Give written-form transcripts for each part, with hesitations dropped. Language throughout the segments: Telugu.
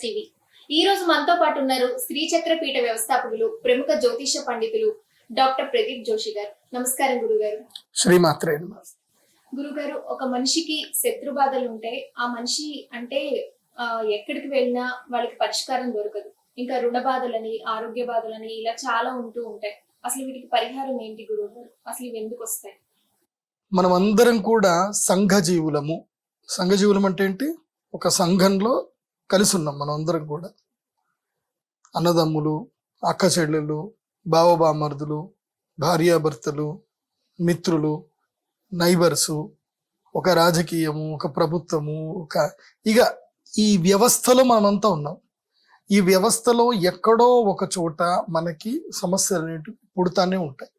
టీవీ. ఈ రోజు మనతో పాటు ఉన్నారు శ్రీచక్ర పీఠ వ్యవస్థాపకులు, ప్రముఖ జ్యోతిష పండితులు డాక్టర్ ప్రదీప్ జోషి గారు. నమస్కారం గురుగారు. శ్రీమాత్రే నమః. గురుగారు, ఒక మనిషికి శత్రు బాధలు ఉంటే ఆ మనిషి అంటే ఎక్కడికి వెళ్ళినా వాళ్ళకి పరిష్కారం దొరకదు. ఇంకా రుణ బాధలని, ఆరోగ్య బాధలని ఇలా చాలా ఉంటూ ఉంటాయి. అసలు వీటికి పరిహారం ఏంటి గురుగారు? అసలు ఇవి ఎందుకు వస్తాయి? మనం అందరం కూడా సంఘజీవులము. సంఘజీవులం అంటే ఏంటి? ఒక సంఘంలో కలిసి ఉన్నాం మనం అందరం కూడా. అన్నదమ్ములు, అక్క చెల్లెళ్ళు, బావబామర్దులు, భార్యాభర్తలు, మిత్రులు, నైబర్సు, ఒక రాజకీయము, ఒక ప్రభుత్వము, ఇక ఈ వ్యవస్థలో మనమంతా ఉన్నాం. ఈ వ్యవస్థలో ఎక్కడో ఒక చోట మనకి సమస్యలు అనేటివి పుడతానే ఉంటాయి.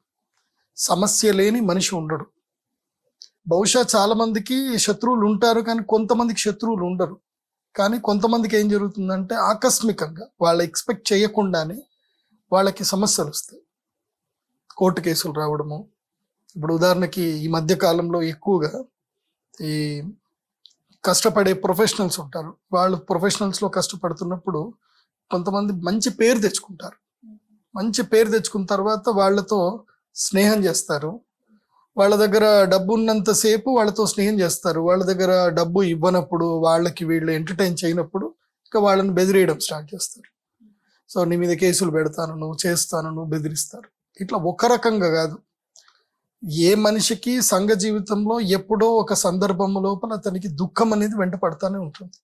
సమస్య లేని మనిషి ఉండడు. బహుశా చాలా మందికి శత్రువులు ఉంటారు, కానీ కొంతమందికి శత్రువులు ఉండరు. కానీ కొంతమందికి ఏం జరుగుతుందంటే ఆకస్మికంగా వాళ్ళు ఎక్స్పెక్ట్ చేయకుండానే వాళ్ళకి సమస్యలు వస్తాయి. కోర్టు కేసులు రావడము. ఇప్పుడు ఉదాహరణకి ఈ మధ్య కాలంలో ఎక్కువగా ఈ కష్టపడే ప్రొఫెషనల్స్ ఉంటారు. వాళ్ళు ప్రొఫెషనల్స్లో కష్టపడుతున్నప్పుడు కొంతమంది మంచి పేరు తెచ్చుకుంటారు. మంచి పేరు తెచ్చుకున్న తర్వాత వాళ్ళతో స్నేహం చేస్తారు. వాళ్ళ దగ్గర డబ్బు ఉన్నంతసేపు వాళ్ళతో స్నేహం చేస్తారు. వాళ్ళ దగ్గర డబ్బు ఇవ్వనప్పుడు, వాళ్ళకి వీళ్ళు ఎంటర్టైన్ చేయనప్పుడు ఇంకా వాళ్ళని బెదిరియడం స్టార్ట్ చేస్తారు. సో నీ మీద కేసులు పెడతాను, నువ్వు చేస్తాను, నువ్వు బెదిరిస్తారు. ఇట్లా ఒక రకంగా కాదు. ఏ మనిషికి సంఘ జీవితంలో ఎప్పుడో ఒక సందర్భం లోపల అతనికి దుఃఖం అనేది వెంట పడతానే ఉంటుంది.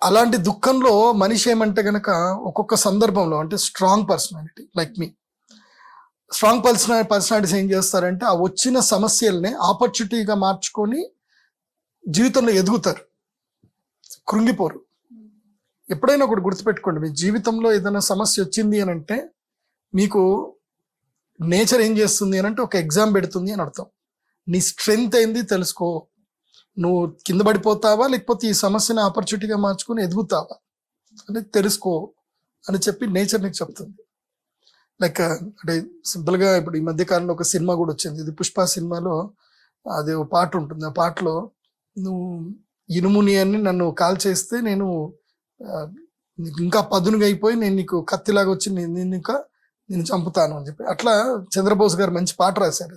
అలాంటి దుఃఖంలో మనిషి ఏమంటే గనక ఒక్కొక్క సందర్భంలో, అంటే స్ట్రాంగ్ పర్సనాలిటీ లైక్ మీ, స్ట్రాంగ్ పర్సనాలిటీస్ ఏం చేస్తారంటే ఆ వచ్చిన సమస్యల్ని ఆపర్చునిటీగా మార్చుకొని జీవితంలో ఎదుగుతారు, కృంగిపోరు. ఎప్పుడైనా ఒకటి గుర్తుపెట్టుకోండి, మీ జీవితంలో ఏదైనా సమస్య వచ్చింది అని అంటే మీకు నేచర్ ఏం చేస్తుంది అని అంటే ఒక ఎగ్జామ్ పెడుతుంది అని అర్థం. నీ స్ట్రెంగ్త్ ఏంది తెలుసుకో. నువ్వు కింద పడిపోతావా, లేకపోతే ఈ సమస్యని ఆపర్చునిటీగా మార్చుకొని ఎదుగుతావా అనేది తెలుసుకో అని చెప్పి నేచర్ నీకు చెప్తుంది. లైక్ అంటే సింపుల్గా ఇప్పుడు ఈ మధ్య కాలంలో ఒక సినిమా కూడా వచ్చింది. ఇది పుష్ప సినిమాలో అది ఒక పాట ఉంటుంది. ఆ పాటలో నువ్వు ఇనుముని అని నన్ను కాల్ చేస్తే నేను ఇంకా పదునుగా అయిపోయి నేను నీకు కత్తిలాగా వచ్చి నేను చంపుతాను అని చెప్పి, అట్లా చంద్రబోస్ గారు మంచి పాట రాశారు.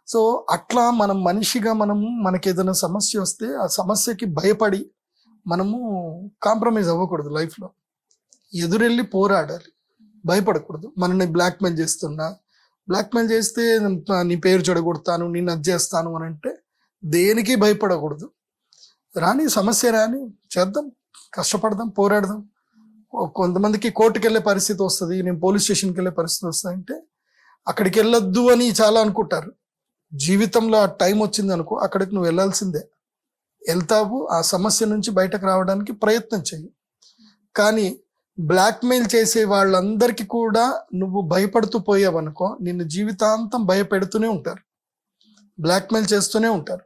సో అట్లా మనం మనిషిగా మనకి ఏదైనా సమస్య వస్తే ఆ సమస్యకి భయపడి మనము కాంప్రమైజ్ అవ్వకూడదు. లైఫ్లో ఎదురెళ్ళి పోరాడాలి, భయపడకూడదు. మనల్ని బ్లాక్మెయిల్ చేస్తే నీ పేరు చెడగొడతాను, నేను అది చేస్తాను అని అంటే దేనికి భయపడకూడదు. రాని సమస్య రాని, చేద్దాం, కష్టపడదాం, పోరాడదాం. కొంతమందికి కోర్టుకు వెళ్ళే పరిస్థితి వస్తుంది, నేను పోలీస్ స్టేషన్కి వెళ్ళే పరిస్థితి వస్తుంది అంటే అక్కడికి వెళ్ళొద్దు అని చాలా అనుకుంటారు. జీవితంలో ఆ టైం వచ్చింది అనుకో, అక్కడికి నువ్వు వెళ్ళాల్సిందే. వెళ్తావు, ఆ సమస్య నుంచి బయటకు రావడానికి ప్రయత్నం చెయ్యి. కానీ బ్లాక్మెయిల్ చేసే వాళ్ళందరికీ కూడా నువ్వు భయపడుతూ పోయావనుకో, నిన్ను జీవితాంతం భయపెడుతూనే ఉంటారు, బ్లాక్మెయిల్ చేస్తూనే ఉంటారు.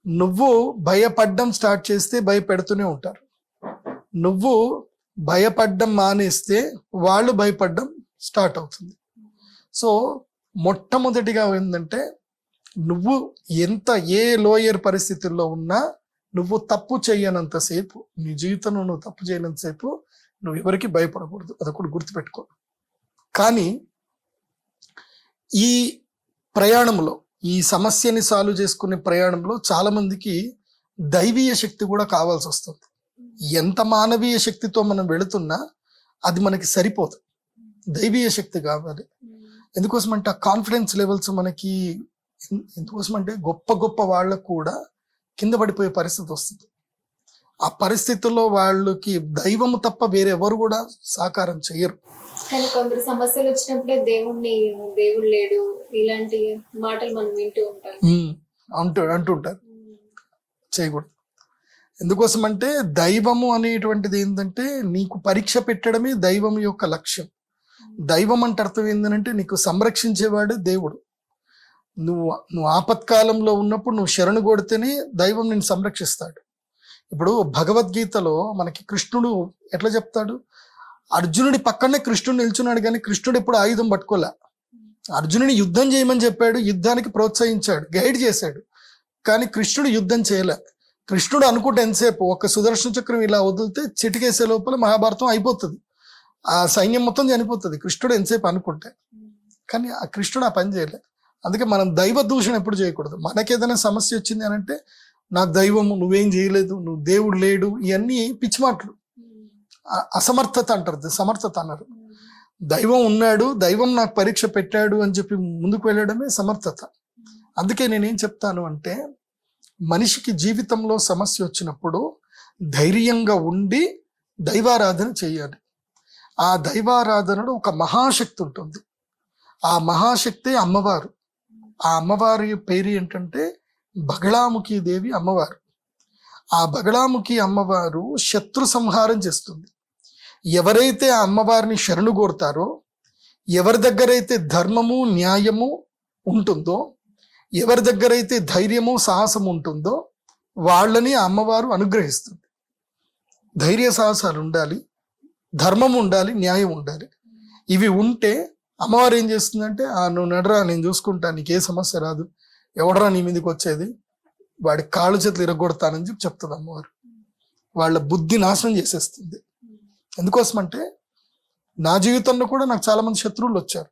నువ్వు భయపడ్డం స్టార్ట్ చేస్తే భయపెడుతూనే ఉంటారు. నువ్వు భయపడ్డం మానేస్తే వాళ్ళు భయపడ్డం స్టార్ట్ అవుతుంది. సో మొట్టమొదటిగా ఏంటంటే నువ్వు ఏ లోయర్ పరిస్థితుల్లో ఉన్నా నువ్వు తప్పు చేయనంతసేపు, నీ జీవితంలో నువ్వు తప్పు చేయనంతసేపు నువ్వు ఎవరికి భయపడకూడదు. అదొకటి గుర్తుపెట్టుకో. కానీ ఈ ప్రయాణంలో, ఈ సమస్యని సాల్వ్ చేసుకునే ప్రయాణంలో చాలా మందికి దైవీయ శక్తి కూడా కావాల్సి వస్తుంది. ఎంత మానవీయ శక్తితో మనం వెళుతున్నా అది మనకి సరిపోదు, దైవీయ శక్తి కావాలి. ఎందుకోసం అంటే ఆ కాన్ఫిడెన్స్ లెవెల్స్ మనకి, ఎందుకోసం అంటే గొప్ప వాళ్ళకు కూడా కింద పడిపోయే పరిస్థితి వస్తుంది. ఆ పరిస్థితుల్లో వాళ్ళకి దైవము తప్ప వేరెవరు కూడా సహకారం చెయ్యరు. కానీ కొందరు సమస్యలు వచ్చినప్పుడే దేవుడు లేడు ఇలాంటి మాటలు మనం వింటూ ఉంటాం, అంటుంటారు. చేయకూడదు. ఎందుకోసం అంటే దైవము అనేటువంటిది ఏంటంటే నీకు పరీక్ష పెట్టడమే దైవం యొక్క లక్ష్యం. దైవం అంటే అర్థం ఏంటంటే నీకు సంరక్షించేవాడే దేవుడు. నువ్వు ఆపత్కాలంలో ఉన్నప్పుడు నువ్వు శరణు కొడితేనే దైవం నిన్ను సంరక్షిస్తాడు. ఇప్పుడు భగవద్గీతలో మనకి కృష్ణుడు ఎట్లా చెప్తాడు? అర్జునుడి పక్కనే కృష్ణుడు నిల్చున్నాడు, కానీ కృష్ణుడు ఎప్పుడు ఆయుధం పట్టుకోలే. అర్జునుని యుద్ధం చేయమని చెప్పాడు, యుద్ధానికి ప్రోత్సహించాడు, గైడ్ చేశాడు, కానీ కృష్ణుడు యుద్ధం చేయలే. కృష్ణుడు అనుకుంటే ఎంతసేపు ఒక సుదర్శన చక్రం ఇలా వదిలితే చిటికేసే లోపల మహాభారతం అయిపోతుంది, ఆ సైన్యం మొత్తం చనిపోతుంది కృష్ణుడు ఎంతసేపు అనుకుంటే. కానీ ఆ కృష్ణుడు ఆ పని చేయలే. అందుకే మనం దైవ దూషణ ఎప్పుడు చేయకూడదు. మనకేదైనా సమస్య వచ్చింది అని అంటే నాకు దైవము, నువ్వేం చేయలేదు, నువ్వు దేవుడు లేడు, ఇవన్నీ పిచ్చి మాటలు, అసమర్థత అంటారు, సమర్థత అన్నారు. దైవం ఉన్నాడు, దైవం నాకు పరీక్ష పెట్టాడు అని చెప్పి ముందుకు వెళ్ళడమే సమర్థత. అందుకే నేనేం చెప్తాను అంటే మనిషికి జీవితంలో సమస్య వచ్చినప్పుడు ధైర్యంగా ఉండి దైవారాధన చేయాలి. ఆ దైవారాధనలో ఒక మహాశక్తి ఉంటుంది. ఆ మహాశక్తి అమ్మవారు. ఆ అమ్మవారి పేరు ఏంటంటే బగళాముఖి దేవి అమ్మవారు. ఆ బగళాముఖి అమ్మవారు శత్రు సంహారం చేస్తుంది. ఎవరైతే ఆ అమ్మవారిని శరణు కోరుతారో, ఎవరి దగ్గరైతే ధర్మము న్యాయము ఉంటుందో, ఎవరి దగ్గరైతే ధైర్యము సాహసం ఉంటుందో వాళ్ళని ఆ అమ్మవారు అనుగ్రహిస్తుంది. ధైర్య సాహసాలు ఉండాలి, ధర్మం ఉండాలి, న్యాయం ఉండాలి. ఇవి ఉంటే అమ్మవారు ఏం చేస్తుందంటే నువ్వు నడరా, నేను చూసుకుంటా, నీకే సమస్య రాదు, ఎవడరా నీ మీదకి వచ్చేది, వాడి కాళ్ళు చేతులు ఇరగొడతానని చెప్పి చెప్తుంది అమ్మవారు. వాళ్ళ బుద్ధి నాశనం చేసేస్తుంది. ఎందుకోసమంటే నా జీవితంలో కూడా నాకు చాలా మంది శత్రువులు వచ్చారు.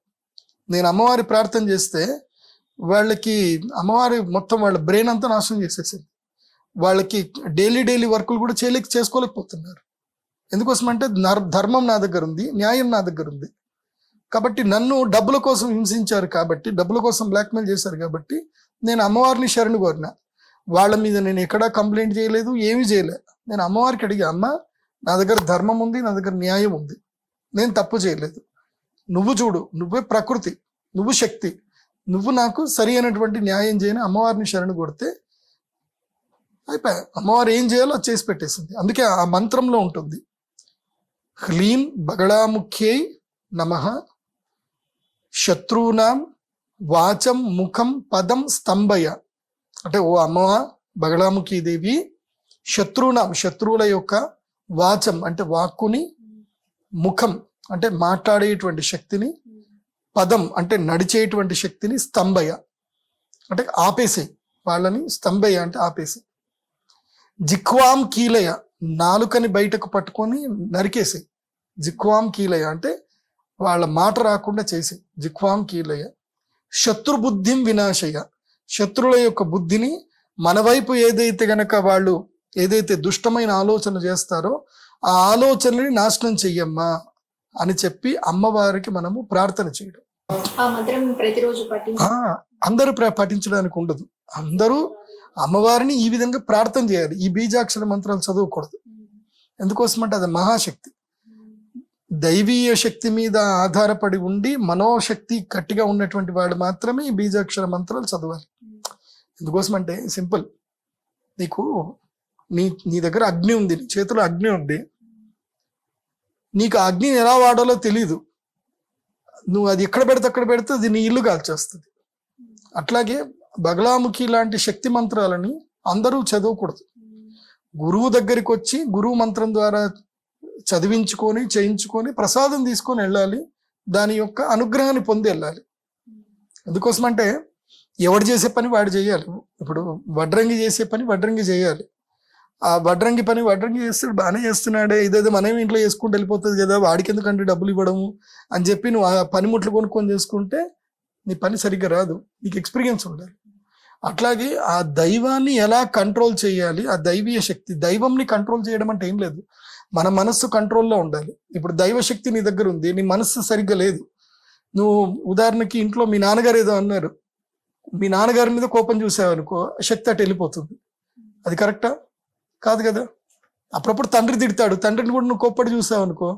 నేను అమ్మవారి ప్రార్థన చేస్తే వాళ్ళకి అమ్మవారి మొత్తం వాళ్ళ బ్రెయిన్ అంతా నాశనం చేసేసింది. వాళ్ళకి డైలీ వర్కులు కూడా చేసుకోలేకపోతున్నారు. ఎందుకోసమంటే ధర్మం నా దగ్గర ఉంది, న్యాయం నా దగ్గర ఉంది. కాబట్టి నన్ను డబ్బుల కోసం హింసించారు, కాబట్టి డబ్బుల కోసం బ్లాక్మెయిల్ చేశారు, కాబట్టి నేను అమ్మవారిని శరణు కోరిన. వాళ్ళ మీద నేను ఎక్కడా కంప్లైంట్ చేయలేదు, ఏమీ చేయలేదు. నేను అమ్మవారికి అడిగా, అమ్మ నా దగ్గర ధర్మం ఉంది, నా దగ్గర న్యాయం ఉంది, నేను తప్పు చేయలేదు, నువ్వు చూడు, నువ్వే ప్రకృతి, నువ్వు శక్తి, నువ్వు నాకు సరి అయినటువంటి న్యాయం చేయని అమ్మవారిని శరణు కొడితే అయిపోయా. అమ్మవారు ఏం చేయాలో అది చేసి పెట్టేసింది. అందుకే ఆ మంత్రంలో ఉంటుంది, హ్లీం బగళాముఖ్యై నమః శత్రూనాం వాచం ముఖం పదం స్తంభయ. అంటే ఓ అమ్మవా బగళాముఖి దేవి, శత్రువుల యొక్క వాచం అంటే వాక్కుని, ముఖం అంటే మాట్లాడేటువంటి శక్తిని, పదం అంటే నడిచేటువంటి శక్తిని, స్తంభయ అంటే ఆపేసే వాళ్ళని, స్తంభయ అంటే ఆపేసే, జిక్వాం కీలయ నాలుకని బయటకు పట్టుకొని నరికేసే, జిక్వాం కీలయ అంటే వాళ్ళ మాట రాకుండా చేసే, జిక్వాం కీలయ, శత్రుబుద్ధిం వినాశయ శత్రువుల యొక్క బుద్ధిని మన వైపు ఏదైతే గనక వాళ్ళు ఏదైతే దుష్టమైన ఆలోచన చేస్తారో ఆ ఆలోచనని నాశనం చెయ్యమ్మా అని చెప్పి అమ్మవారికి మనము ప్రార్థన చేయడం. ఆ మంత్రం ప్రతిరోజు అందరూ పఠించడానికి ఉండదు. అందరూ అమ్మవారిని ఈ విధంగా ప్రార్థన చేయాలి. ఈ బీజాక్షర మంత్రాలు చదవకూడదు. ఎందుకోసమంటే అది మహాశక్తి. దైవీయ శక్తి మీద ఆధారపడి ఉండి మనోశక్తి గట్టిగా ఉన్నటువంటి వాడు మాత్రమే ఈ బీజాక్షర మంత్రాలు చదవాలి. ఎందుకోసమంటే సింపుల్, నీకు నీ దగ్గర అగ్ని ఉంది, నీ చేతిలో అగ్ని ఉంది, నీకు ఆ అగ్నిని ఎలా వాడాలో తెలీదు, నువ్వు అది ఎక్కడ పెడితే అది నీ ఇల్లు కాల్చేస్తుంది. అట్లాగే బగళాముఖి లాంటి శక్తి మంత్రాలని అందరూ చదవకూడదు. గురువు దగ్గరికి వచ్చి గురువు మంత్రం ద్వారా చదివించుకొని చేయించుకొని ప్రసాదం తీసుకొని వెళ్ళాలి, దాని యొక్క అనుగ్రహాన్ని పొంది వెళ్ళాలి. ఎందుకోసమంటే ఎవడు చేసే పని వాడు చేయాలి. ఇప్పుడు వడ్రంగి చేసే పని వడ్రంగి చేయాలి. ఆ వడ్రంగి పని వడ్రంగి చేస్తాడు, బాగానే చేస్తున్నాడే, ఇదేదో మనం ఇంట్లో చేసుకుంటూ వెళ్ళిపోతుంది కదా, వాడికి ఎందుకంటే డబ్బులు ఇవ్వడము అని చెప్పి నువ్వు ఆ పనిముట్లు కొనుక్కొని చేసుకుంటే నీ పని సరిగ్గా రాదు, నీకు ఎక్స్పీరియన్స్ ఉండాలి. అట్లాగే ఆ దైవాన్ని ఎలా కంట్రోల్ చేయాలి, ఆ దైవీయ శక్తి, దైవంని కంట్రోల్ చేయడం అంటే ఏం లేదు, మన మనస్సు కంట్రోల్లో ఉండాలి. ఇప్పుడు దైవశక్తి నీ దగ్గర ఉంది, నీ మనస్సు సరిగ్గా లేదు. నువ్వు ఉదాహరణకి ఇంట్లో మీ నాన్నగారు ఏదో అన్నారు, మీ నాన్నగారి మీద కోపం చూసావనుకో శక్తి అటు వెళ్ళిపోతుంది. అది కరెక్టా? కాదు కదా. అప్పుడప్పుడు తండ్రి తిడతాడు, తండ్రిని కూడా నువ్వు కోప్పటి చూసావనుకో,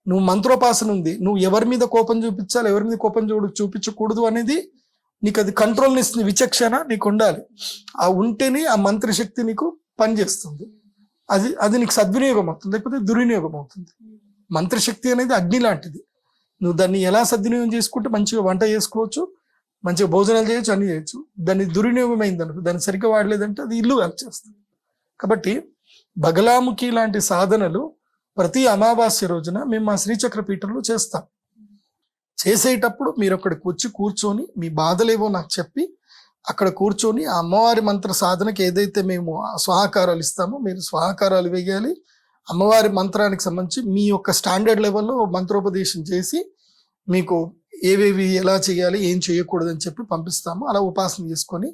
నువ్వు మంత్రోపాసన ఉంది, నువ్వు ఎవరి మీద కోపం చూపించాలి, ఎవరి మీద కోపం చూపించకూడదు అనేది నీకు అది కంట్రోల్ని ఇస్తుంది, విచక్షణ నీకు ఉండాలి. ఆ ఉంటేనే ఆ మంత్రశక్తి నీకు పనిచేస్తుంది. అది నీకు సద్వినియోగం అవుతుంది, లేకపోతే దుర్వినియోగం అవుతుంది. మంత్రశక్తి అనేది అగ్ని లాంటిది. నువ్వు దాన్ని ఎలా సద్వినియోగం చేసుకుంటే మంచిగా వంట చేసుకోవచ్చు, మంచిగా భోజనాలు చేయొచ్చు, అన్ని చేయొచ్చు. దాన్ని దుర్వినియోగం అయింది అనుకో, దాన్ని సరిగ్గా వాడలేదంటే అది ఇల్లు కాల్చేస్తుంది. కాబట్టి బగళాముఖి లాంటి సాధనలు ప్రతి అమావాస్య రోజున మేము మా శ్రీచక్ర పీఠంలో చేస్తాం. చేసేటప్పుడు మీరు అక్కడికి వచ్చి కూర్చొని మీ బాధలేవో నాకు చెప్పి అక్కడ కూర్చొని ఆ అమ్మవారి మంత్ర సాధనకి ఏదైతే మేము స్వాహాకారాలు ఇస్తామో మీరు స్వాహాకారాలు వేయాలి. అమ్మవారి మంత్రానికి సంబంధించి మీ యొక్క స్టాండర్డ్ లెవెల్లో మంత్రోపదేశం చేసి మీకు ఏవేవి ఎలా చేయాలి ఏం చేయకూడదు అని చెప్పి పంపిస్తాము. అలా ఉపాసన చేసుకొని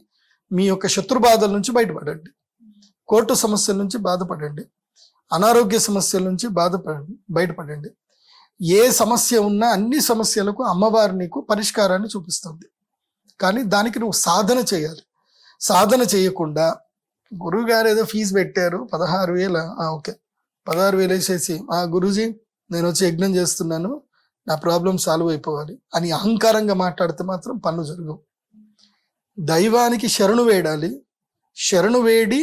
మీ యొక్క శత్రుబాధల నుంచి బయటపడండి, కోర్టు సమస్యల నుంచి బాధపడండి, అనారోగ్య సమస్యల నుంచి బయటపడండి. ఏ సమస్య ఉన్నా అన్ని సమస్యలకు అమ్మవారు నీకు పరిష్కారాన్ని చూపిస్తుంది. కానీ దానికి నువ్వు సాధన చేయాలి. సాధన చేయకుండా గురువు గారు ఏదో ఫీజు పెట్టారు 16,000, ఓకే 16,000 వేసేసి గురూజీ నేను వచ్చి యజ్ఞం చేస్తున్నాను, నా ప్రాబ్లం సాల్వ్ అయిపోవాలి అని అహంకారంగా మాట్లాడితే మాత్రం పనులు జరగవు. దైవానికి శరణు వేడాలి, శరణు వేడి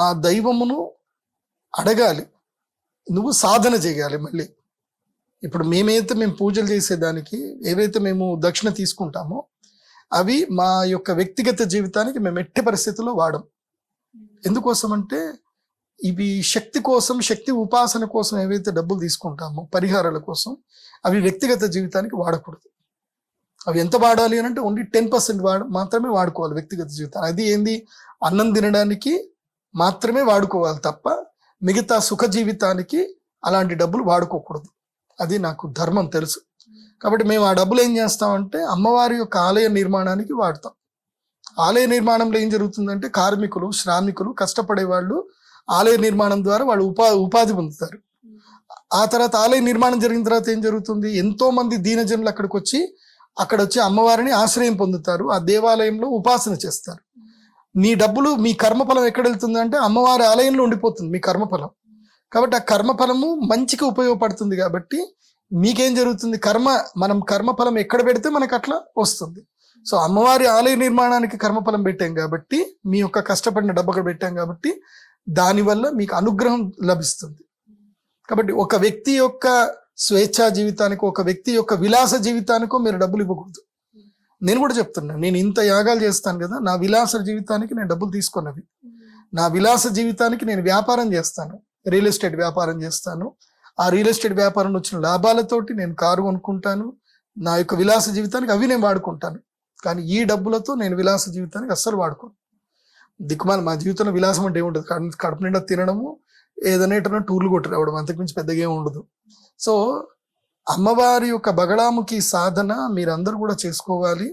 ఆ దైవమును అడగాలి, నువ్వు సాధన చేయాలి. మళ్ళీ ఇప్పుడు మేము పూజలు చేసేదానికి ఏవైతే మేము దక్షిణ తీసుకుంటామో అవి మా యొక్క వ్యక్తిగత జీవితానికి మేము ఎట్టి పరిస్థితుల్లో వాడం. ఎందుకోసం అంటే ఇవి శక్తి కోసం, శక్తి ఉపాసన కోసం ఏవైతే డబ్బులు తీసుకుంటామో పరిహారాల కోసం అవి వ్యక్తిగత జీవితానికి వాడకూడదు. అవి ఎంత వాడాలి అని అంటే ఓన్లీ 10% మాత్రమే వాడుకోవాలి వ్యక్తిగత జీవితాన్ని. అది ఏంది, అన్నం తినడానికి మాత్రమే వాడుకోవాలి తప్ప మిగతా సుఖ జీవితానికి అలాంటి డబ్బులు వాడుకోకూడదు. అది నాకు ధర్మం తెలుసు. కాబట్టి మేము ఆ డబ్బులు ఏం చేస్తామంటే అమ్మవారి యొక్క ఆలయ నిర్మాణానికి వాడతాం. ఆలయ నిర్మాణంలో ఏం జరుగుతుందంటే కార్మికులు, శ్రామికులు, కష్టపడే వాళ్ళు ఆలయ నిర్మాణం ద్వారా వాళ్ళు ఉపాధి పొందుతారు. ఆ తర్వాత ఆలయ నిర్మాణం జరిగిన తర్వాత ఏం జరుగుతుంది, ఎంతో మంది దీనజనులు అక్కడ వచ్చి అమ్మవారిని ఆశ్రయం పొందుతారు, ఆ దేవాలయంలో ఉపాసన చేస్తారు. మీ డబ్బులు, మీ కర్మఫలం ఎక్కడ వెళ్తుంది అంటే అమ్మవారి ఆలయంలో ఉండిపోతుంది మీ కర్మఫలం. కాబట్టి ఆ కర్మఫలము మంచికి ఉపయోగపడుతుంది. కాబట్టి మీకేం జరుగుతుంది, మనం కర్మఫలం ఎక్కడ పెడితే మనకు అట్లా వస్తుంది. సో అమ్మవారి ఆలయ నిర్మాణానికి కర్మఫలం పెట్టాం కాబట్టి, మీ యొక్క కష్టపడిన డబ్బు అక్కడ పెట్టాం కాబట్టి దానివల్ల మీకు అనుగ్రహం లభిస్తుంది. కాబట్టి ఒక వ్యక్తి యొక్క స్వేచ్ఛా జీవితానికి, ఒక వ్యక్తి యొక్క విలాస జీవితానికో మీరు డబ్బులు ఇవ్వకూడదు. నేను కూడా చెప్తున్నాను, నేను ఇంత యాగాలు చేస్తాను కదా, నా విలాస జీవితానికి నేను డబ్బులు తీసుకున్నవి. నా విలాస జీవితానికి నేను వ్యాపారం చేస్తాను, రియల్ ఎస్టేట్ వ్యాపారం చేస్తాను. ఆ రియల్ ఎస్టేట్ వ్యాపారంలో వచ్చిన లాభాలతోటి నేను కారు కొనుక్కుంటాను. నా యొక్క విలాస జీవితానికి అవి నేను వాడుకుంటాను. కానీ ఈ డబ్బులతో నేను విలాస జీవితానికి అస్సలు వాడుకోను. దిక్కుమాలి మా జీవితంలో విలాసం అంటే ఏముంటుంది, కడుపు నిండా తినడము, ఏదైనా టూర్లు కొట్టి రావడం, అంతకుమించి పెద్దగా ఏమి ఉండదు. సో అమ్మవారి యొక్క బగళాముఖి సాధన మీరందరూ కూడా చేసుకోవాలి.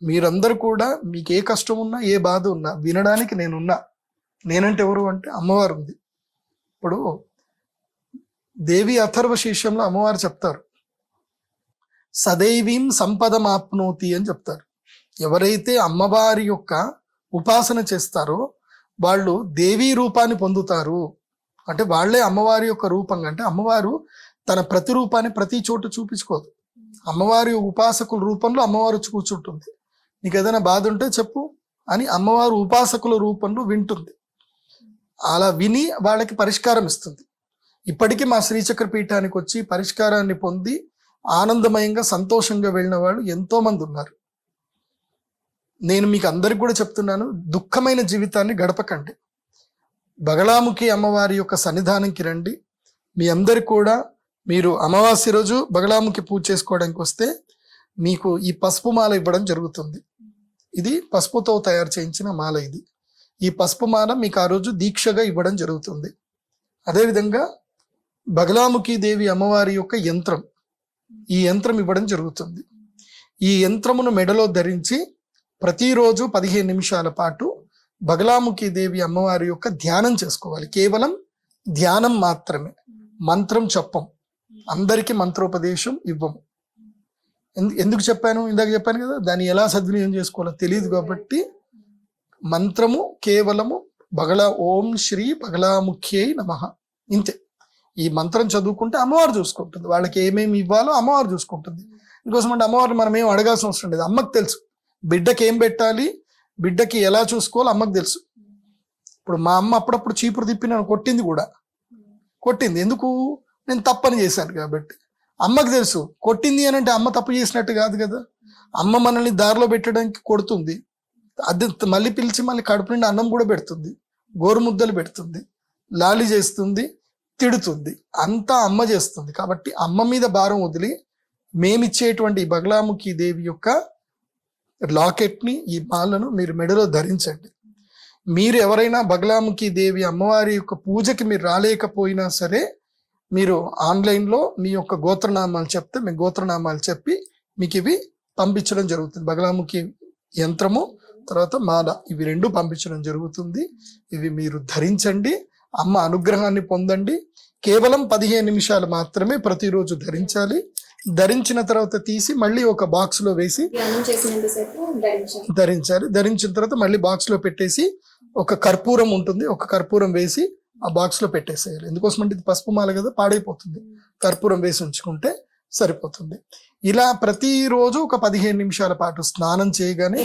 మీరందరూ కూడా మీకు ఏ కష్టం ఉన్నా, ఏ బాధ ఉన్నా వినడానికి నేనున్నా. నేనంటే ఎవరు అంటే అమ్మవారు ఉంది. ఇప్పుడు దేవి అథర్వ శీర్షంలో అమ్మవారు చెప్తారు, సదైవీం సంపదమాప్నోతి అని చెప్తారు. ఎవరైతే అమ్మవారి యొక్క ఉపాసన చేస్తారో వాళ్ళు దేవీ రూపాన్ని పొందుతారు. అంటే వాళ్ళే అమ్మవారి యొక్క రూపంగా. అంటే అమ్మవారు తన ప్రతిరూపాన్ని ప్రతి చోట చూపించుకోదు. అమ్మవారి ఉపాసకుల రూపంలో అమ్మవారు వచ్చి కూర్చుంటుంది. నీకు ఏదైనా బాధ ఉంటే చెప్పు అని అమ్మవారు ఉపాసకుల రూపంలో వింటుంది. అలా విని వాళ్ళకి పరిష్కారం ఇస్తుంది. ఇప్పటికీ మా శ్రీచక్ర పీఠానికి వచ్చి పరిష్కారాన్ని పొంది ఆనందమయంగా సంతోషంగా వెళ్ళిన వాళ్ళు ఎంతో మంది ఉన్నారు. నేను మీకు అందరికి కూడా చెప్తున్నాను, దుఃఖమైన జీవితాన్ని గడపకండి. బగళాముఖి అమ్మవారి యొక్క సన్నిధానంకి రండి. మీ అందరికి కూడా మీరు అమావాస్య రోజు బగళాముఖి పూజ చేసుకోవడానికి వస్తే మీకు ఈ పసుపు మాల ఇవ్వడం జరుగుతుంది. ఇది పసుపుతో తయారు చేయించిన మాల. ఈ పసుపు మాల మీకు ఆ రోజు దీక్షగా ఇవ్వడం జరుగుతుంది. అదేవిధంగా బగళాముఖి దేవి అమ్మవారి యొక్క యంత్రం, ఈ యంత్రం ఇవ్వడం జరుగుతుంది. ఈ యంత్రమును మెడలో ధరించి ప్రతిరోజు 15 నిమిషాల పాటు బగళాముఖి దేవి అమ్మవారి యొక్క ధ్యానం చేసుకోవాలి. కేవలం ధ్యానం మాత్రమే, మంత్రం చెప్పం, అందరికీ మంత్రోపదేశం ఇవ్వము. ఎందుకు చెప్పాను, ఇందాక చెప్పాను కదా, దాన్ని ఎలా సద్వినియోగం చేసుకోవాలో తెలియదు. కాబట్టి మంత్రము కేవలము ఓం శ్రీ బగళాముఖ్యై నమః, ఇంతే. ఈ మంత్రం చదువుకుంటే అమ్మవారు చూసుకుంటుంది. వాళ్ళకి ఏమేమి ఇవ్వాలో అమ్మవారు చూసుకుంటుంది. ఇంకోసం అంటే అమ్మవారిని మనం ఏం అడగాల్సిన అవసరం లేదు. అమ్మకి తెలుసు బిడ్డకి ఏం పెట్టాలి, బిడ్డకి ఎలా చూసుకోవాలో అమ్మకి తెలుసు. ఇప్పుడు మా అమ్మ అప్పుడప్పుడు చీపురు తిప్పి నన్ను కొట్టింది. ఎందుకు, నేను తప్పని చేశాను కాబట్టి. అమ్మకి తెలుసు కొట్టింది అని అంటే అమ్మ తప్పు చేసినట్టు కాదు కదా. అమ్మ మనల్ని దారిలో పెట్టడానికి కొడుతుంది, అది మళ్ళీ పిలిచి మళ్ళీ కడుపు నిండి అన్నం కూడా పెడుతుంది, గోరుముద్దలు పెడుతుంది, లాలి చేస్తుంది, తిడుతుంది, అంతా అమ్మ చేస్తుంది. కాబట్టి అమ్మ మీద భారం వదిలి మేమిచ్చేటువంటి బగళాముఖి దేవి యొక్క లాకెట్ని, ఈ మాలను మీరు మెడలో ధరించండి. మీరు ఎవరైనా బగలాముఖి దేవి అమ్మవారి యొక్క పూజకి మీరు రాలేకపోయినా సరే, మీరు ఆన్లైన్లో మీ యొక్క గోత్రనామాలు చెప్తే మీ గోత్రనామాలు చెప్పి మీకు ఇవి పంపించడం జరుగుతుంది. బగలాముఖి యంత్రము తర్వాత మాల, ఇవి రెండు పంపించడం జరుగుతుంది. ఇవి మీరు ధరించండి, అమ్మ అనుగ్రహాన్ని పొందండి. కేవలం 15 నిమిషాలు మాత్రమే ప్రతిరోజు ధరించాలి. ధరించిన తర్వాత తీసి మళ్ళీ ఒక బాక్స్ లో వేసి ధ్యానం చేసినంతసేపు ధరించాలి. ధరించిన తర్వాత మళ్ళీ బాక్స్ లో పెట్టేసి ఒక కర్పూరం ఉంటుంది, ఒక కర్పూరం వేసి ఆ బాక్స్ లో పెట్టేసేయాలి. ఎందుకోసం అంటే ఇది పసుపు మాల కదా, పాడైపోతుంది. కర్పూరం వేసి ఉంచుకుంటే సరిపోతుంది. ఇలా ప్రతిరోజు ఒక 15 నిమిషాల పాటు స్నానం చేయగానే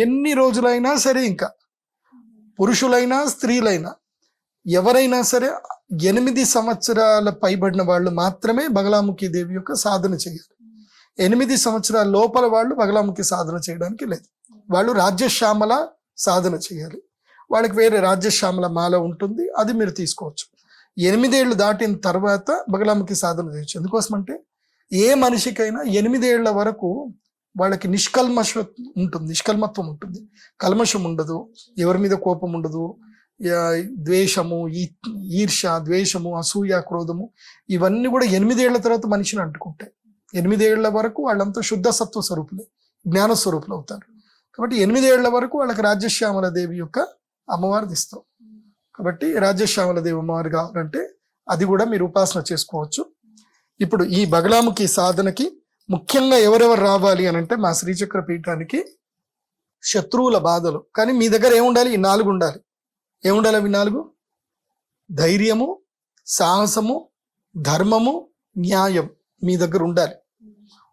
ఎన్ని రోజులైనా సరే, ఇంకా పురుషులైనా స్త్రీలైనా ఎవరైనా సరే 8 సంవత్సరాల పైబడిన వాళ్ళు మాత్రమే బగలాముఖి దేవి యొక్క సాధన చేయాలి. 8 సంవత్సరాల లోపల వాళ్ళు బగలాముఖి సాధన చేయడానికి లేదు. వాళ్ళు రాజ్యశ్యామల సాధన చేయాలి. వాళ్ళకి వేరే రాజ్యశ్యామల మాల ఉంటుంది, అది మీరు తీసుకోవచ్చు. 8 ఏళ్ళు దాటిన తర్వాత బగలాముఖి సాధన చేయొచ్చు. ఎందుకోసం అంటే ఏ మనిషికైనా 8 ఏళ్ల వరకు వాళ్ళకి నిష్కల్మత్వం ఉంటుంది, కల్మషం ఉండదు, ఎవరి మీద కోపం ఉండదు, ద్వేషము, ఈర్ష, ద్వేషము, అసూయ, క్రోధము ఇవన్నీ కూడా 8 ఏళ్ల తర్వాత మనిషిని అంటుకుంటాయి. 8 ఏళ్ల వరకు వాళ్ళంతా శుద్ధ సత్వ స్వరూపులే, జ్ఞాన స్వరూపులు అవుతారు. కాబట్టి 8 ఏళ్ల వరకు వాళ్ళకి రాజ్యశ్యామల దేవి యొక్క అమ్మవారిది ఇస్తాం. కాబట్టి రాజ్యశ్యామల దేవి అమ్మవారు కావాలంటే అది కూడా మీరు ఉపాసన చేసుకోవచ్చు. ఇప్పుడు ఈ బగలాముఖి సాధనకి ముఖ్యంగా ఎవరెవరు రావాలి అని అంటే, మా శ్రీచక్ర పీఠానికి శత్రువుల బాధలు. కానీ మీ దగ్గర ఏముండాలి? ఈ 4 ఉండాలి. ఏముండాలి అవి 4? ధైర్యము, సాహసము, ధర్మము, న్యాయం మీ దగ్గర ఉండాలి.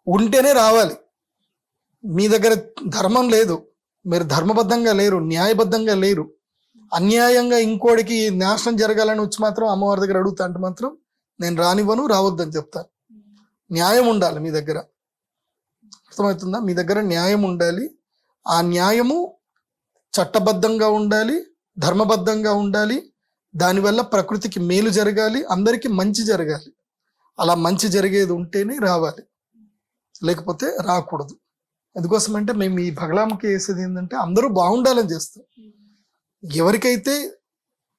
ఉంటేనే రావాలి. మీ దగ్గర ధర్మం లేదు, మీరు ధర్మబద్ధంగా లేరు, న్యాయబద్ధంగా లేరు, అన్యాయంగా ఇంకోటికి నాశనం జరగాలని వచ్చి మాత్రం అమ్మవారి దగ్గర అడుగుతా అంటే మాత్రం నేను రానివ్వను, రావద్దని చెప్తాను. న్యాయం ఉండాలి మీ దగ్గర. అర్థమవుతుందా? మీ దగ్గర న్యాయం ఉండాలి. ఆ న్యాయము చట్టబద్ధంగా ఉండాలి, ధర్మబద్ధంగా ఉండాలి. దానివల్ల ప్రకృతికి మేలు జరగాలి, అందరికీ మంచి జరగాలి. అలా మంచి జరిగేది ఉంటేనే రావాలి, లేకపోతే రాకూడదు. ఎందుకోసం అంటే మేము ఈ బగలాముఖి వేసేది ఏంటంటే అందరూ బాగుండాలని చేస్తాం. ఎవరికైతే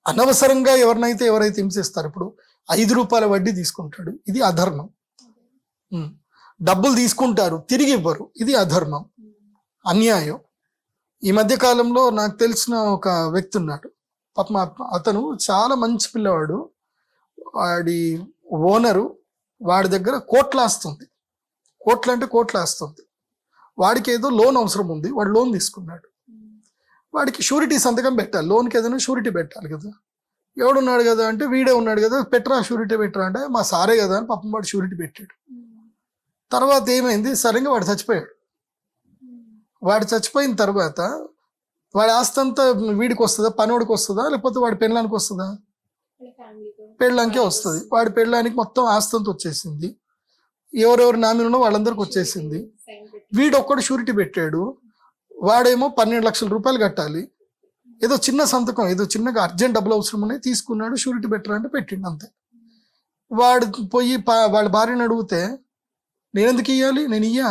అనవసరంగా ఎవరైతే హింసిస్తారు, ఇప్పుడు 5 రూపాయల వడ్డీ తీసుకుంటాడు, ఇది అధర్మం. డబ్బులు తీసుకుంటారు, తిరిగి ఇవ్వరు, ఇది అధర్మం, అన్యాయం. ఈ మధ్య కాలంలో నాకు తెలిసిన ఒక వ్యక్తి ఉన్నాడు, పాపం అతను చాలా మంచి పిల్లవాడు. వాడి ఓనరు వాడి దగ్గర కోట్ల ఆస్తుంది, కోట్ల ఆస్తుంది. వాడికి ఏదో లోన్ అవసరం ఉంది, వాడు లోన్ తీసుకున్నాడు. వాడికి షూరిటీ సంతకం పెట్టాలి, లోన్కి ఏదైనా షూరిటీ పెట్టాలి కదా. ఎవడున్నాడు కదా అంటే వీడే ఉన్నాడు కదా, పెట్టరా షూరిటీ పెట్టరా అంటే మా సారే కదా అని పాపం వాడు షూరిటీ పెట్టాడు. తర్వాత ఏమైంది, సరిగ్గా వాడు చచ్చిపోయాడు. వాడు చచ్చిపోయిన తర్వాత వాడి ఆస్తి అంతా వీడికి వస్తుందా, పనోడికి వస్తుందా, లేకపోతే వాడి పెళ్ళానికి వస్తుందా? పెళ్ళానికే వస్తుంది. వాడి పెళ్ళానికి మొత్తం ఆస్తి అంతా వచ్చేసింది, ఎవరెవరు నామినో వాళ్ళందరికి వచ్చేసింది. వీడు ఒక్కడు షూరిటీ పెట్టాడు, వాడేమో 12 లక్షల రూపాయలు కట్టాలి. ఏదో చిన్న సంతకం, ఏదో చిన్నగా అర్జెంట్ డబ్బులు అవసరం ఉన్నాయి, తీసుకున్నాడు, షూరిటీ పెట్టరా అంటే పెట్టిండు, అంతే. వాడు పోయి వాళ్ళ భార్యను అడిగితే నేను ఎందుకు ఇవ్వాలి, నేను ఇయ్యా,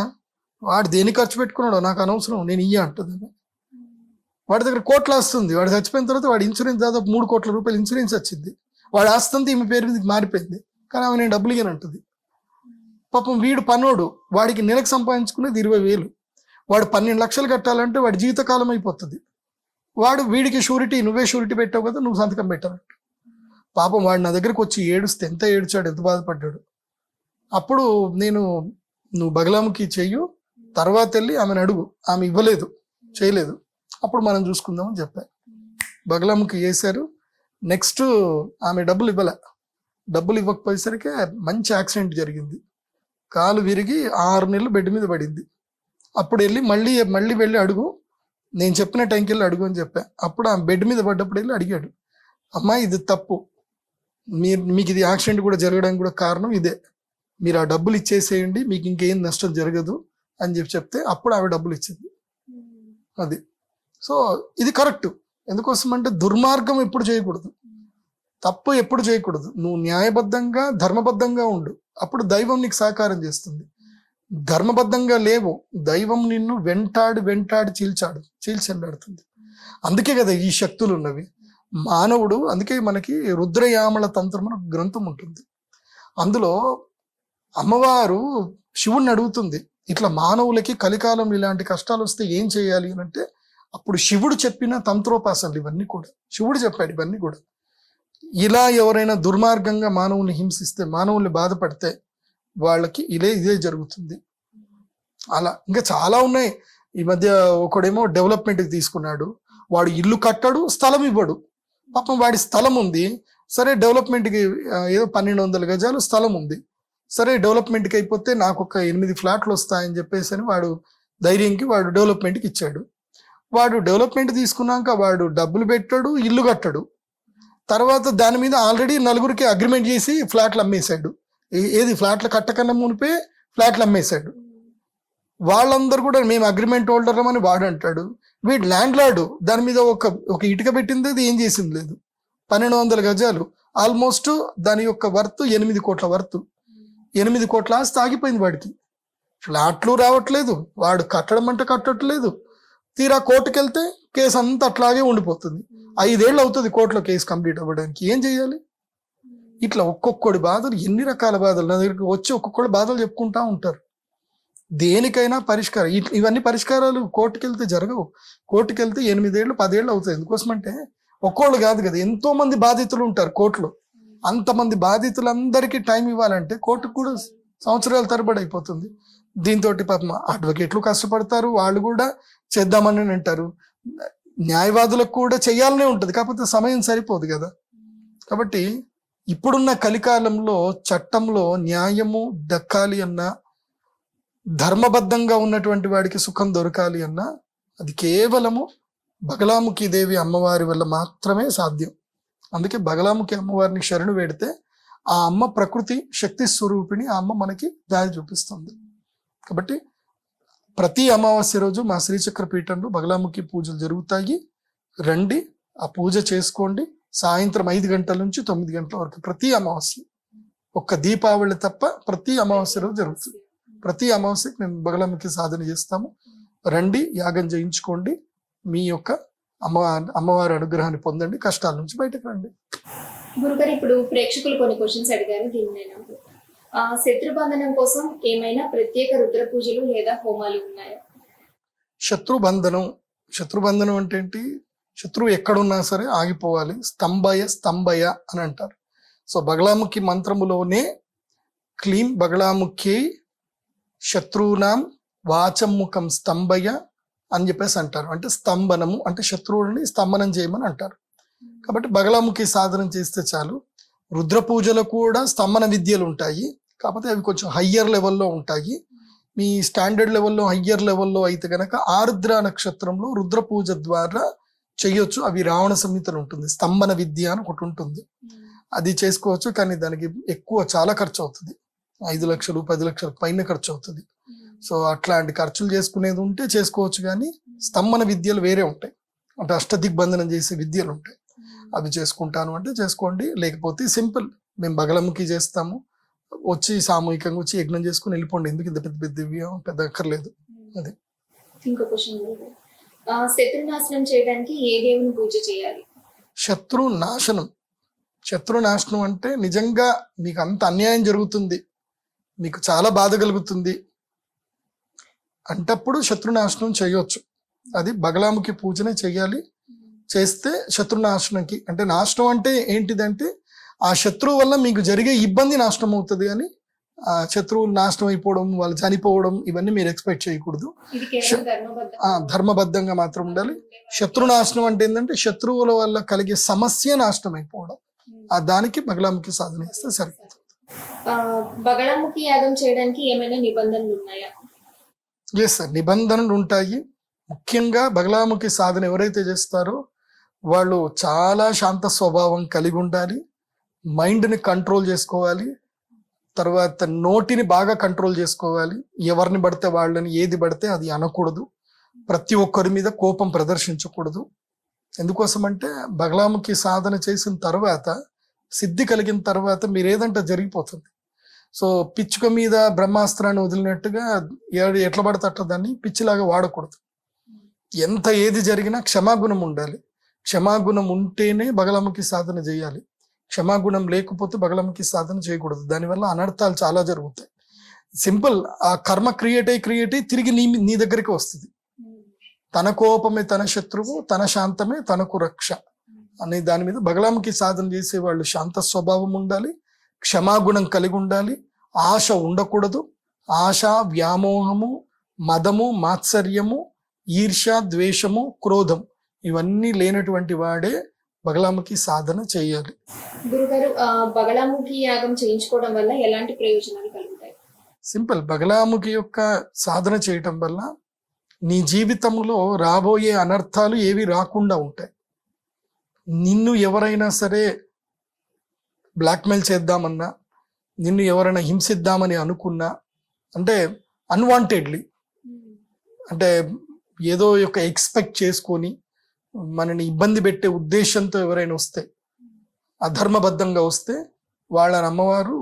వాడు దేనికి ఖర్చు పెట్టుకున్నాడో నాకు అనవసరం, నేను ఇయ్యా అంటుంది. వాడి దగ్గర కోట్ల వస్తుంది. వాడు చచ్చిపోయిన తర్వాత వాడి ఇన్సూరెన్స్ దాదాపు 3 కోట్ల రూపాయలు ఇన్సూరెన్స్ వచ్చింది. వాడి ఆస్తి అంతా ఈమె పేరు మీదకి మారిపోయింది, కానీ ఆమె నేను డబ్బులు ఇయ్యనంటుంది. పాపం వీడు పనోడు, వాడికి నెలకు సంపాదించుకునేది 20,000, వాడు 12 లక్షలు కట్టాలంటే వాడి జీవితకాలం అయిపోతుంది. వీడికి షూరిటీ, నువ్వే షూరిటీ పెట్టావు కదా, నువ్వు సంతకం పెట్టాలంట. పాపం వాడు నా దగ్గరకు వచ్చి ఏడుస్తే ఎంత ఏడ్చాడు, ఎంత బాధపడ్డాడు. అప్పుడు నేను, నువ్వు బగలాముఖి చెయ్యు, తర్వాత వెళ్ళి ఆమెను అడుగు, ఆమె ఇవ్వలేదు, చేయలేదు, అప్పుడు మనం చూసుకుందాం అని చెప్పాను. బగలాముఖి చేశారు. నెక్స్ట్ ఆమె డబ్బులు ఇవ్వకపోయేసరికి మంచి యాక్సిడెంట్ జరిగింది, కాలు విరిగి 6 నెలలు బెడ్ మీద పడింది. అప్పుడు వెళ్ళి మళ్ళీ వెళ్ళి అడుగు, నేను చెప్పిన టైంకి వెళ్ళి అడుగు అని చెప్పా. అప్పుడు ఆ బెడ్ మీద పడ్డప్పుడు వెళ్ళి అడిగాడు, అమ్మా ఇది తప్పు, మీకు ఇది యాక్సిడెంట్ కూడా జరగడానికి కూడా కారణం ఇదే, మీరు ఆ డబ్బులు ఇచ్చేసేయండి, మీకు ఇంకేం నష్టం జరగదు అని చెప్తే అప్పుడు ఆవిడ డబ్బులు ఇచ్చింది. అది సో ఇది కరెక్ట్. ఎందుకోసం అంటే దుర్మార్గం ఎప్పుడు చేయకూడదు, తప్పు ఎప్పుడు చేయకూడదు. నువ్వు న్యాయబద్ధంగా ధర్మబద్ధంగా ఉండు, అప్పుడు దైవం నీకు సహకారం చేస్తుంది. ధర్మబద్ధంగా లేవు, దైవం నిన్ను వెంటాడి వెంటాడి చీల్చెండాడుతుంది. అందుకే కదా ఈ శక్తులు ఉన్నవి. మానవుడు, అందుకే మనకి రుద్రయామల తంత్రం అని ఒక గ్రంథం ఉంటుంది. అందులో అమ్మవారు శివుణ్ణి అడుగుతుంది, ఇట్లా మానవులకి కలికాలం ఇలాంటి కష్టాలు వస్తే ఏం చేయాలి అని అంటే, అప్పుడు శివుడు చెప్పిన తంత్రోపాసనలు ఇవన్నీ కూడా శివుడు చెప్పాడు. ఇవన్నీ కూడా ఇలా ఎవరైనా దుర్మార్గంగా మానవుల్ని హింసిస్తే, మానవుల్ని బాధపడితే వాళ్ళకి ఇదే జరుగుతుంది. అలా ఇంకా చాలా ఉన్నాయి. ఈ మధ్య ఒకడేమో డెవలప్మెంట్కి తీసుకున్నాడు, వాడు ఇల్లు కట్టడు, స్థలం ఇవ్వడు. పాపం వాడి స్థలం ఉంది, సరే డెవలప్మెంట్కి ఏదో 1200 గజాలు స్థలం ఉంది, సరే డెవలప్మెంట్కి అయిపోతే నాకు ఒక 8 ఫ్లాట్లు వస్తాయని చెప్పేసి అని వాడు ధైర్యంకి వాడు డెవలప్మెంట్కి ఇచ్చాడు. వాడు డెవలప్మెంట్ తీసుకున్నాక వాడు డబ్బులు పెట్టాడు, ఇల్లు కట్టడు. తర్వాత దాని మీద ఆల్రెడీ 4గురికి అగ్రిమెంట్ చేసి ఫ్లాట్లు అమ్మేశాడు. ఏది ఫ్లాట్లు కట్టకన్నా మునిపే ఫ్లాట్లు అమ్మేశాడు. వాళ్ళందరూ కూడా మేము అగ్రిమెంట్ హోల్డర్ అని వాడు అంటాడు. వీడు ల్యాండ్ లార్డు, దాని మీద ఒక ఇటుక పెట్టింది, అది ఏం చేసింది లేదు. 1200 గజాలు, ఆల్మోస్ట్ దాని యొక్క వర్త్ 8 కోట్ల వర్త్. 8 కోట్ల ఆస్తి ఆగిపోయింది వాడికి. ఫ్లాట్లు రావట్లేదు, వాడు కట్టడం అంటే కట్టట్లేదు. తీరా కోర్టుకు వెళ్తే కేసు అంతా అట్లాగే ఉండిపోతుంది. 5 ఏళ్ళు అవుతుంది కోర్టులో కేసు కంప్లీట్ అవ్వడానికి. ఏం చేయాలి? ఇట్లా ఒక్కొక్కడి బాధలు, ఎన్ని రకాల బాధలు నా దగ్గరికి వచ్చి ఒక్కొక్కడి బాధలు చెప్పుకుంటా ఉంటారు. దేనికైనా పరిష్కారం, ఇవన్నీ పరిష్కారాలు కోర్టుకు వెళ్తే జరగవు. కోర్టుకు వెళ్తే 8 ఏళ్ళు 10 ఏళ్ళు అవుతాయి. ఎందుకోసమంటే ఒక్కోళ్ళు కాదు కదా, ఎంతో మంది బాధితులు ఉంటారు కోర్టులో. అంతమంది బాధితులందరికీ టైం ఇవ్వాలంటే కోర్టుకు కూడా సంవత్సరాల తరబడి అయిపోతుంది. దీంతో పాపం అడ్వకేట్లు కష్టపడతారు, వాళ్ళు కూడా చేద్దామని అంటారు. న్యాయవాదులకు కూడా చేయాలనే ఉంటుంది, కాకపోతే సమయం సరిపోదు కదా. కాబట్టి ఇప్పుడున్న కలికాలంలో చట్టంలో న్యాయము దక్కాలి అన్నా, ధర్మబద్ధంగా ఉన్నటువంటి వాడికి సుఖం దొరకాలి అన్నా, అది కేవలము బగలాముఖి దేవి అమ్మవారి వల్ల మాత్రమే సాధ్యం. అందుకే బగలాముఖి అమ్మవారిని శరణు వేడితే ఆ అమ్మ ప్రకృతి శక్తి స్వరూపిణి, ఆ అమ్మ మనకి దారి చూపిస్తుంది. కాబట్టి ప్రతి అమావాస్య రోజు మా శ్రీచక్ర పీఠంలో బగలాముఖి పూజలు జరుగుతాయి. రండి, ఆ పూజ చేసుకోండి. సాయంత్రం 5 గంటల నుంచి 9 గంటల వరకు ప్రతి అమావాస్య, ఒక్క దీపావళి తప్ప ప్రతి అమావాస్య రోజు జరుగుతుంది. ప్రతి అమావాస్యకి మేము బగలాముఖి సాధన చేస్తాము. రండి, యాగం చేయించుకోండి, మీ యొక్క అమ్మవారి అనుగ్రహాన్ని పొందండి, కష్టాల నుంచి బయటకు రండి. గురుగారు, ఇప్పుడు ప్రేక్షకులు కొన్ని క్వశ్చన్స్ అడిగారు, దీన్ని శత్రుబంధనం కోసం ఏమైనా ప్రత్యేక రుద్ర పూజలు లేదా హోమాలు ఉన్నాయా? శత్రుబంధనం అంటే ఏంటి? శత్రువు ఎక్కడున్నా సరే ఆగిపోవాలి. స్తంభయ అని అంటారు. సో బగలాముఖి మంత్రములోనే క్లీం బగలాముఖి శత్రువునాం వాచముఖం స్తంభయ అని చెప్పేసి అంటారు. అంటే స్తంభనము అంటే శత్రువుని స్తంభనం చేయమని అంటారు. కాబట్టి బగలాముఖి సాధన చేస్తే చాలు. రుద్ర పూజలో కూడా స్తంభన విద్యలు ఉంటాయి, కాకపోతే అవి కొంచెం హయ్యర్ లెవెల్లో ఉంటాయి. మీ స్టాండర్డ్ లెవెల్లో హయ్యర్ లెవెల్లో అయితే కనుక ఆరుద్ర నక్షత్రంలో రుద్ర పూజ ద్వారా చెయ్యొచ్చు. అవి రావణ సంహితలు ఉంటుంది, స్తంభన విద్య అని ఒకటి ఉంటుంది, అది చేసుకోవచ్చు. కానీ దానికి చాలా ఖర్చు అవుతుంది, 5 లక్షలు 10 లక్షల పైన ఖర్చు అవుతుంది. సో అట్లాంటి ఖర్చులు చేసుకునేది ఉంటే చేసుకోవచ్చు. కానీ స్తంభన విద్యలు వేరే ఉంటాయి, అంటే అష్టదిగ్బంధనం చేసే విద్యలు ఉంటాయి. అవి చేసుకుంటాను అంటే చేసుకోండి, లేకపోతే సింపుల్ మేము బగలాముఖి చేస్తాము, వచ్చి సామూహికంగా వచ్చి యజ్ఞం చేసుకుని వెళ్ళిపోండి. ఎందుకు ఇంత పెద్ద అక్కర్లేదు. అది ఇంకో క్వశ్చన్, శత్రు నాశనం చేయడానికి ఏ దేవుని పూజ చేయాలి? శత్రు నాశనం అంటే నిజంగా మీకు అంత అన్యాయం జరుగుతుంది, మీకు చాలా బాధ కలుగుతుంది అంటప్పుడు శత్రునాశనం చేయొచ్చు. అది బగలాముఖి పూజనే చెయ్యాలి. చేస్తే శత్రునాశనంకి, అంటే నాశనం అంటే ఏంటిదంటే ఆ శత్రువు వల్ల మీకు జరిగే ఇబ్బంది నాశనం అవుతుంది, అని ఆ శత్రువులు నాశనం అయిపోవడం, వాళ్ళు చనిపోవడం ఇవన్నీ మీరు ఎక్స్పెక్ట్ చేయకూడదు. ధర్మబద్ధంగా మాత్రం ఉండాలి. శత్రునాశనం అంటే ఏంటంటే శత్రువుల వల్ల కలిగే సమస్య నాశనం అయిపోవడం. దానికి బగలాముఖి సాధన చేస్తే సరిపోతుంది. బగలాముఖి యాగం చేయడానికి ఏమైనా నిబంధనలు ఉన్నాయా? ఎస్ సార్, నిబంధనలు ఉంటాయి. ముఖ్యంగా బగలాముఖి సాధన ఎవరైతే చేస్తారో వాళ్ళు చాలా శాంత స్వభావం కలిగి ఉండాలి, మైండ్ని కంట్రోల్ చేసుకోవాలి, తర్వాత నోటిని బాగా కంట్రోల్ చేసుకోవాలి. ఎవరిని పడితే వాళ్ళని ఏది పడితే అది అనకూడదు, ప్రతి ఒక్కరి మీద కోపం ప్రదర్శించకూడదు. ఎందుకోసం అంటే బగలాముఖి సాధన చేసిన తర్వాత, సిద్ధి కలిగిన తర్వాత మీరు ఏదంటే జరిగిపోతుంది. సో పిచ్చుక మీద బ్రహ్మాస్త్రాన్ని వదిలినట్టుగా ఎట్లా పడితే అట్లా దాన్ని పిచ్చిలాగా వాడకూడదు. ఎంత ఏది జరిగినా క్షమాగుణం ఉండాలి. క్షమాగుణం ఉంటేనే బగలాముఖి సాధన చేయాలి. క్షమాగుణం లేకపోతే బగలాముఖి సాధన చేయకూడదు. దానివల్ల అనర్థాలు చాలా జరుగుతాయి. సింపుల్, ఆ కర్మ క్రియేట్ అయ్యి తిరిగి నీ దగ్గరికి వస్తుంది. తన కోపమే తన శత్రువు, తన శాంతమే తనకు రక్ష అనే దాని మీద బగలాముఖి సాధన చేసే వాళ్ళు శాంత స్వభావం ఉండాలి, క్షమాగుణం కలిగి ఉండాలి, ఆశ ఉండకూడదు. ఆశ, వ్యామోహము, మదము, మాత్సర్యము, ఈర్ష్య, ద్వేషము, క్రోధం ఇవన్నీ లేనటువంటి వాడే బగలాముఖి సాధన చేయాలి. గురుగారు, బగలాముఖి యాగం చేయించుకోవడం వల్ల ఎలాంటి ప్రయోజనాలు కలుగుతాయి? సింపుల్, బగలాముఖి యొక్క సాధన చేయటం వల్ల నీ జీవితంలో రాబోయే అనర్థాలు ఏవి రాకుండా ఉంటాయి. నిన్ను ఎవరైనా సరే బ్లాక్మెయిల్ చేద్దామన్నా, నిన్ను ఎవరైనా హింసిద్దామని అనుకున్నా, అంటే అన్వాంటెడ్లీ, అంటే ఏదో ఒక ఎక్స్పెక్ట్ చేసుకొని మనని ఇబ్బంది పెట్టే ఉద్దేశంతో ఎవరైనా వస్తే, అధర్మబద్ధంగా వస్తే వాళ్ళని అమ్మవారు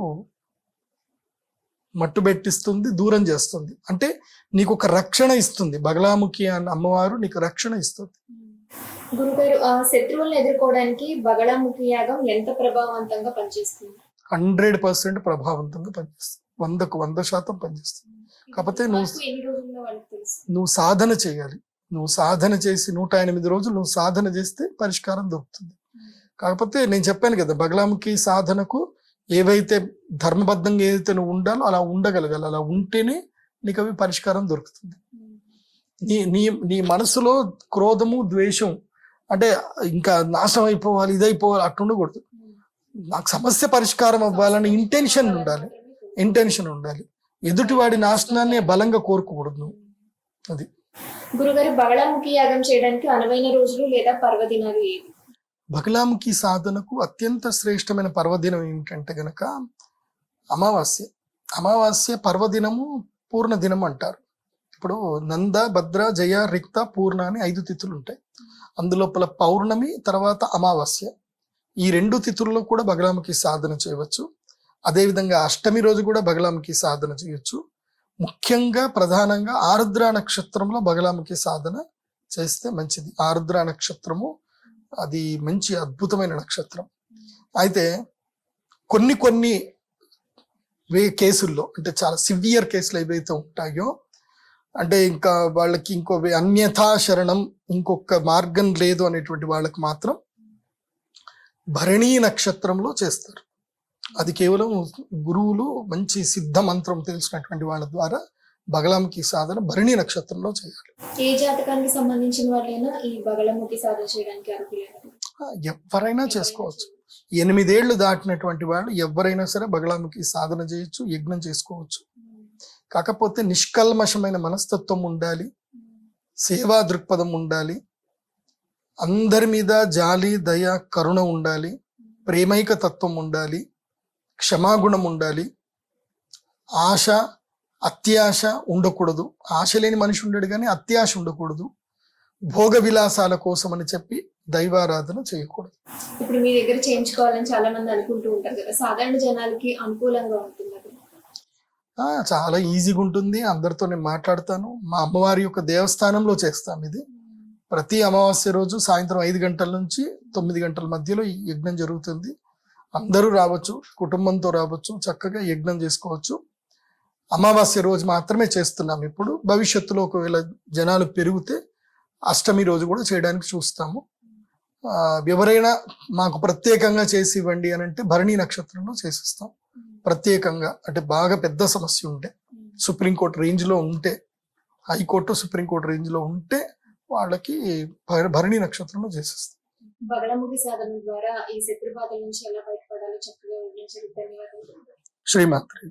మట్టు పెట్టిస్తుంది, దూరం చేస్తుంది. అంటే నీకు ఒక రక్షణ ఇస్తుంది. బగలాముఖి అన్న అమ్మవారు నీకు రక్షణ ఇస్తుంది. గురుగారు, శత్రువులను ఎదుర్కోవడానికి బగలాముఖి యాగం ఎంత ప్రభావవంతంగా పనిచేస్తుంది? 100% ప్రభావవంతంగా పనిచేస్తుంది. 100% పనిచేస్తుంది. కాకపోతే ఎన్ని రోజుల్లో వాళ్ళకి తెలుసు? నువ్వు సాధన చేయాలి. నువ్వు సాధన చేసి 108 రోజులు నువ్వు సాధన చేస్తే పరిష్కారం దొరుకుతుంది. కాకపోతే నేను చెప్పాను కదా, బగలాముఖి సాధనకు ఏవైతే ధర్మబద్ధంగా ఏదైతే నువ్వు ఉండాలో అలా ఉండగలగాలి. అలా ఉంటేనే నీకు అవి పరిష్కారం దొరుకుతుంది. నీ నీ నీ మనసులో క్రోధము, ద్వేషం, అంటే ఇంకా నాశనం అయిపోవాలి, ఇదైపోవాలి అట్టుండకూడదు. నాకు సమస్య పరిష్కారం అవ్వాలని ఇంటెన్షన్ ఉండాలి. ఎదుటివాడి నాశనాన్ని బలంగా కోరుకోకూడదు నువ్వు. అది గురుగారు, బగలాముఖి యాగం చేయడానికి అనువైన రోజులు లేదా పర్వదినాలు ఏవి? బగలాముఖి సాధనకు అత్యంత శ్రేష్టమైన పర్వదినం ఏమిటంటే గనక అమావాస్య. అమావాస్య పర్వదినము, పూర్ణ దినం అంటారు. ఇప్పుడు నంద, భద్ర, జయ, రిక్త, పూర్ణ అని 5 తిథులు ఉంటాయి. అందులోపల పౌర్ణమి, తర్వాత అమావాస్య, ఈ 2 తిథుల్లో కూడా బగలాముఖి సాధన చేయవచ్చు. అదేవిధంగా అష్టమి రోజు కూడా బగలాముఖి సాధన చేయొచ్చు. ముఖ్యంగా ప్రధానంగా ఆరుద్ర నక్షత్రంలో బగలాముఖి సాధన చేస్తే మంచిది. ఆరుద్ర నక్షత్రము అది మంచి అద్భుతమైన నక్షత్రం. అయితే కొన్ని కేసుల్లో, అంటే చాలా సివియర్ కేసులు ఏవైతే ఉంటాయో, అంటే ఇంకా వాళ్ళకి ఇంకో అన్యథా శరణం, ఇంకొక మార్గం లేదు అనేటువంటి వాళ్ళకి మాత్రం భరణీ నక్షత్రంలో చేస్తారు. అది కేవలం గురువులు, మంచి సిద్ధ మంత్రం తెలిసినటువంటి వాళ్ళ ద్వారా బగలాముఖి సాధన భరణీ నక్షత్రంలో చేయాలి. ఏ జాతకానికి సంబంధించిన వాళ్ళైనా ఈ బగలాముఖి సాధన చేయడానికి అర్హులేనా? ఎవరైనా చేసుకోవచ్చు. 8 ఏళ్లు దాటినటువంటి వాళ్ళు ఎవరైనా సరే బగలాముఖి సాధన చేయొచ్చు, యజ్ఞం చేసుకోవచ్చు. కాకపోతే నిష్కల్మషమైన మనస్తత్వం ఉండాలి, సేవా దృక్పథం ఉండాలి, అందరి మీద జాలి, దయ, కరుణ ఉండాలి, ప్రేమైక తత్వం ఉండాలి, క్షమాగుణం ఉండాలి, ఆశ, అత్యాశ ఉండకూడదు. ఆశ లేని మనిషి ఉండడు కానీ అత్యాశ ఉండకూడదు. భోగ విలాసాల కోసం అని చెప్పి దైవారాధన చేయకూడదు. ఇప్పుడు మీ దగ్గర చేయించుకోవాలని చాలా మంది అనుకుంటూ ఉంటారు కదా, సాధారణ జనాలకి అనుకూలంగా ఉంటుంది? చాలా ఈజీగా ఉంటుంది. అందరితో నేను మాట్లాడతాను. మా అమ్మవారి యొక్క దేవస్థానంలో చేస్తాం ఇది. ప్రతి అమావాస్య రోజు సాయంత్రం 5 గంటల నుంచి 9 గంటల మధ్యలో ఈ యజ్ఞం జరుగుతుంది. అందరూ రావచ్చు, కుటుంబంతో రావచ్చు, చక్కగా యజ్ఞం చేసుకోవచ్చు. అమావాస్య రోజు మాత్రమే చేస్తున్నాం ఇప్పుడు. భవిష్యత్తులో ఒకవేళ జనాలు పెరిగితే అష్టమి రోజు కూడా చేయడానికి చూస్తాము. ఎవరైనా మాకు ప్రత్యేకంగా చేసి ఇవ్వండి అని అంటే భరణీ నక్షత్రంలో చేసిస్తాం ప్రత్యేకంగా. అంటే బాగా పెద్ద సమస్య ఉంటే, సుప్రీంకోర్టు రేంజ్లో ఉంటే, హైకోర్టు సుప్రీంకోర్టు రేంజ్లో ఉంటే వాళ్ళకి భరణీ నక్షత్రంలో చేసిస్తాం. బగలాముఖి సాధన ద్వారా ఈ శత్రుబాధల నుంచి ఎలా బయటపడాలో చక్కగా వివరించారు. ధన్యవాదాలు. శ్రీమాత్రి.